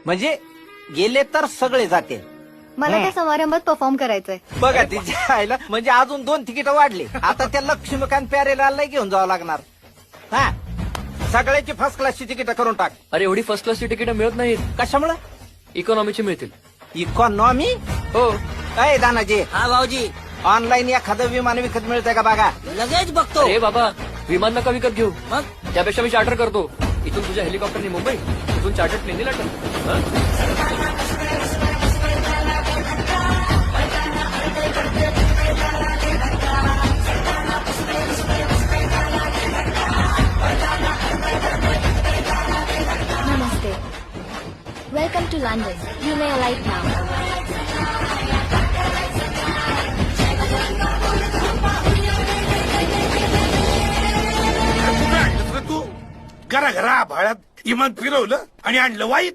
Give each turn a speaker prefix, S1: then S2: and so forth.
S1: म्हणजे गेले तर सगळे जाते.
S2: मला त्या समारंभात परफॉर्म करायचंय.
S1: बघा तिच्या आईला म्हणजे अजून 2 तिकीट वाढली. आता त्या लक्ष्मीकांत प्यारेलाल घेऊन जावं लागणार. हा सगळ्याची फर्स्ट क्लासची तिकीट करून टाक.
S3: अरे एवढी फर्स्ट क्लासची तिकीट मिळत नाहीत.
S1: कशामुळं?
S3: इकॉनॉमीची मिळतील.
S1: इकॉनॉमी?
S3: हो.
S1: अय दानाजी,
S4: हा भाऊजी,
S1: ऑनलाईन एखादं विमान विकत मिळतंय का बघा.
S4: लगेच बघतो.
S3: अरे बाबा, विमान नका विकत घेऊ.
S4: मग
S3: त्यापेक्षा मी चार्टर करतो. इथून तुझ्या हेलिकॉप्टरने मुंबई, इथून चार्टर प्लेनने लंडन.
S2: नमस्ते. Welcome to London. You may alight now.
S5: तू घरा घरा भाड्यात इमान फिरवलं आणि आणलं वाईट.